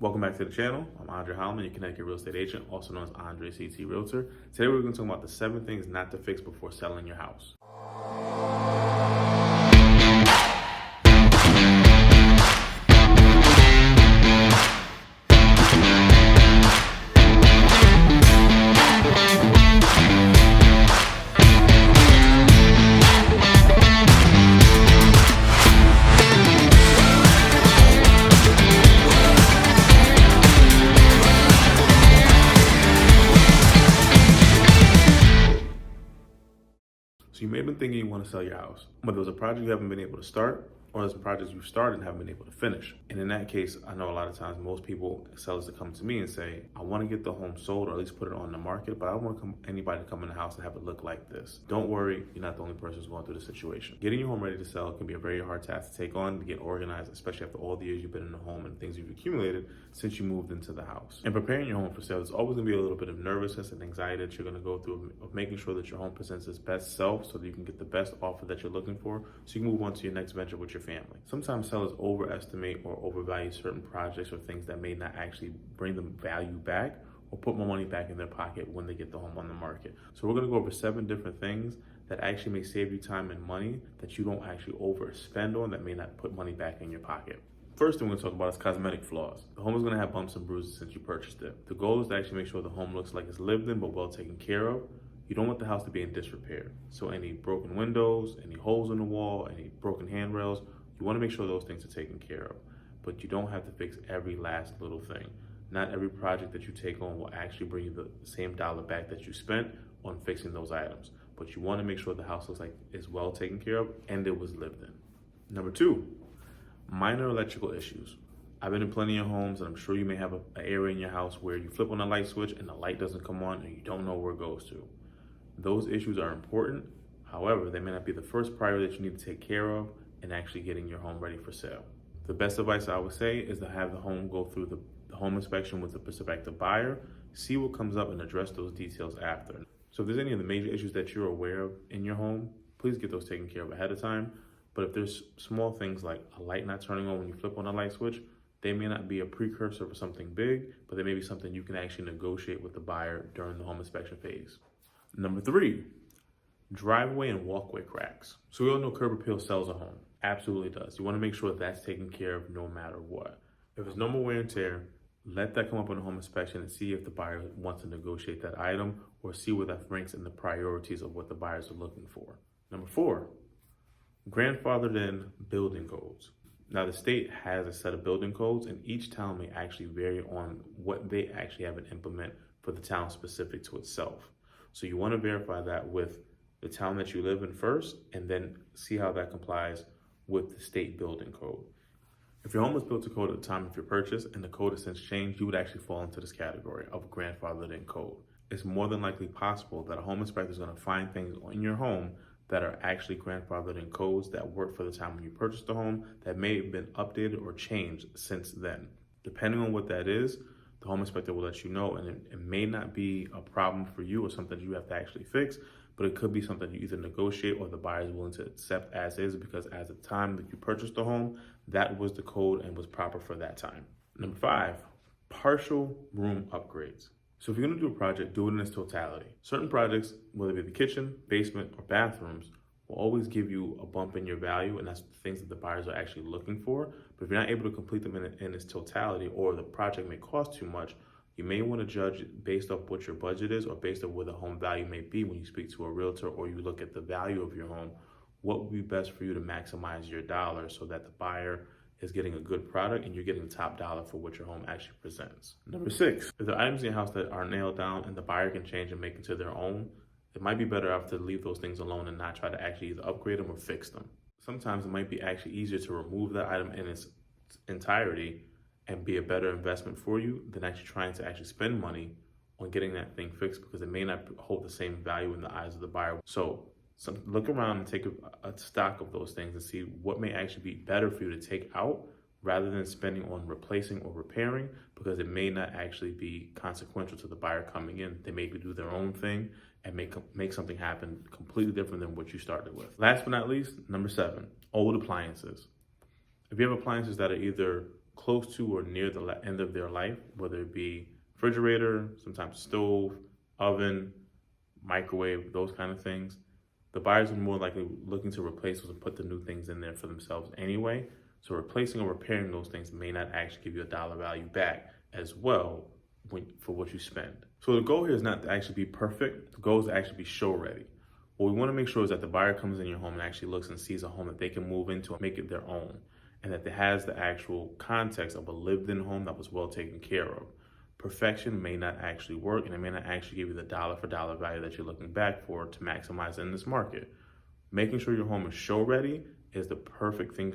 Welcome back to the channel. I'm Andre Holloman, your Connecticut real estate agent, also known as Andre CT Realtor. Today we're going to talk about the 7 things not to fix before selling your house. So you may have been thinking you want to sell your house, but there's a project you haven't been able to start, or there's some projects you've started and haven't been able to finish. And in that case, I know a lot of times most people, sellers that come to me and say, I want to get the home sold or at least put it on the market, but I don't want anybody to come in the house and have it look like this. Don't worry, you're not the only person who's going through the situation. Getting your home ready to sell can be a very hard task to take on, to get organized, especially after all the years you've been in the home and things you've accumulated since you moved into the house. And preparing your home for sale, there's always going to be a little bit of nervousness and anxiety that you're going to go through of making sure that your home presents its best self so that you can get the best offer that you're looking for so you can move on to your next venture with your family. Sometimes sellers overestimate or overvalue certain projects or things that may not actually bring them value back or put more money back in their pocket when they get the home on the market. So we're going to go over 7 different things that actually may save you time and money that you don't actually overspend on that may not put money back in your pocket. First thing we're going to talk about is cosmetic flaws. The home is going to have bumps and bruises since you purchased it. The goal is to actually make sure the home looks like it's lived in but well taken care of. You don't want the house to be in disrepair. So any broken windows, any holes in the wall, any broken handrails, you want to make sure those things are taken care of. But you don't have to fix every last little thing. Not every project that you take on will actually bring you the same dollar back that you spent on fixing those items. But you want to make sure the house looks like it's well taken care of and it was lived in. Number 2, minor electrical issues. I've been in plenty of homes, and I'm sure you may have an area in your house where you flip on a light switch and the light doesn't come on and you don't know where it goes to. Those issues are important. However, they may not be the first priority that you need to take care of in actually getting your home ready for sale. The best advice I would say is to have the home go through the home inspection with the prospective buyer, see what comes up and address those details after. So if there's any of the major issues that you're aware of in your home, please get those taken care of ahead of time. But if there's small things like a light not turning on when you flip on a light switch, they may not be a precursor for something big, but they may be something you can actually negotiate with the buyer during the home inspection phase. Number 3, driveway and walkway cracks. So we all know curb appeal sells a home. Absolutely does. You want to make sure that's taken care of no matter what. If there's no more wear and tear, let that come up on the home inspection and see if the buyer wants to negotiate that item or see where that ranks in the priorities of what the buyers are looking for. Number 4, grandfathered in building codes. Now the state has a set of building codes and each town may actually vary on what they actually have an implement for the town specific to itself. So you want to verify that with the town that you live in first and then see how that complies with the state building code. If your home was built to code at the time of your purchase and the code has since changed, you would actually fall into this category of grandfathered in code. It's more than likely possible that a home inspector is going to find things in your home that are actually grandfathered in codes that work for the time when you purchased the home that may have been updated or changed since then. Depending on what that is, the home inspector will let you know, and it may not be a problem for you or something you have to actually fix, but it could be something you either negotiate or the buyer is willing to accept as is because at the time that you purchased the home, that was the code and was proper for that time. Number 5, partial room upgrades. So if you're going to do a project, do it in its totality. Certain projects, whether it be the kitchen, basement, or bathrooms, will always give you a bump in your value, and that's the things that the buyers are actually looking for. But if you're not able to complete them in its totality, or the project may cost too much, you may want to judge based off what your budget is or based on where the home value may be when you speak to a realtor or you look at the value of your home. What would be best for you to maximize your dollar so that the buyer is getting a good product and you're getting top dollar for what your home actually presents. Number 6, if there are items in your house that are nailed down and the buyer can change and make it to their own, it might be better off to leave those things alone and not try to actually either upgrade them or fix them. Sometimes it might be actually easier to remove that item in its entirety and be a better investment for you than actually trying to actually spend money on getting that thing fixed because it may not hold the same value in the eyes of the buyer. So look around and take a stock of those things and see what may actually be better for you to take out rather than spending on replacing or repairing, because it may not actually be consequential to the buyer coming in. They may do their own thing and make something happen completely different than what you started with. Last but not least, number 7, old appliances. If you have appliances that are either close to or near the end of their life, whether it be refrigerator, sometimes stove, oven, microwave, those kind of things, the buyers are more likely looking to replace those and put the new things in there for themselves anyway. So replacing or repairing those things may not actually give you a dollar value back as well for what you spend. So the goal here is not to actually be perfect. The goal is to actually be show ready. What we want to make sure is that the buyer comes in your home and actually looks and sees a home that they can move into and make it their own, and that it has the actual context of a lived-in home that was well taken care of. Perfection may not actually work, and it may not actually give you the dollar for dollar value that you're looking back for to maximize in this market. Making sure your home is show ready is the perfect thing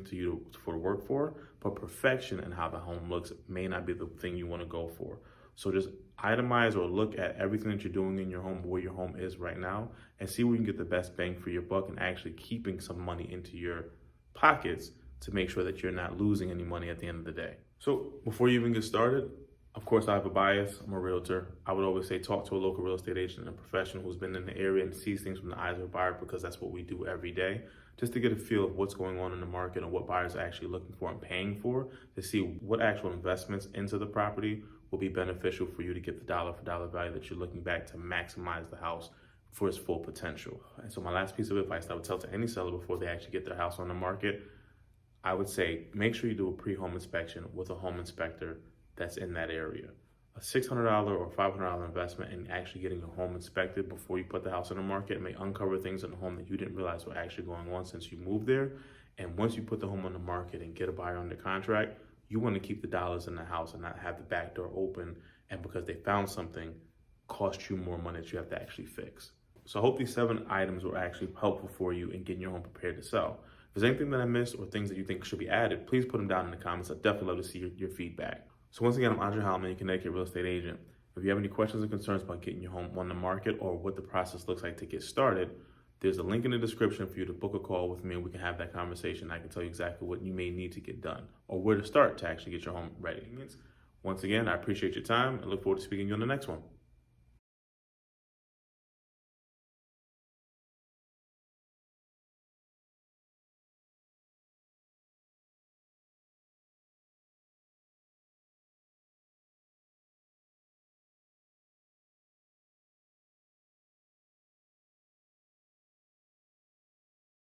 for work for, but perfection and how the home looks may not be the thing you want to go for. So just itemize or look at everything that you're doing in your home, where your home is right now, and see where you can get the best bang for your buck and actually keeping some money into your pockets to make sure that you're not losing any money at the end of the day. So before you even get started, of course, I have a bias. I'm a realtor. I would always say talk to a local real estate agent and a professional who's been in the area and sees things from the eyes of a buyer, because that's what we do every day, just to get a feel of what's going on in the market and what buyers are actually looking for and paying for, to see what actual investments into the property will be beneficial for you to get the dollar for dollar value that you're looking back to maximize the house for its full potential. And so my last piece of advice that I would tell to any seller before they actually get their house on the market, I would say make sure you do a pre-home inspection with a home inspector that's in that area. A $600 or $500 investment in actually getting your home inspected before you put the house on the market may uncover things in the home that you didn't realize were actually going on since you moved there. And once you put the home on the market and get a buyer under contract, you want to keep the dollars in the house and not have the back door open, and because they found something, cost you more money that you have to actually fix. So I hope these 7 items were actually helpful for you in getting your home prepared to sell. If there's anything that I missed or things that you think should be added, please put them down in the comments. I'd definitely love to see your feedback. So once again, I'm Andre Hallman, your Connecticut real estate agent. If you have any questions or concerns about getting your home on the market or what the process looks like to get started, there's a link in the description for you to book a call with me, and we can have that conversation. I can tell you exactly what you may need to get done or where to start to actually get your home ready. Once again, I appreciate your time and look forward to speaking to you on the next one.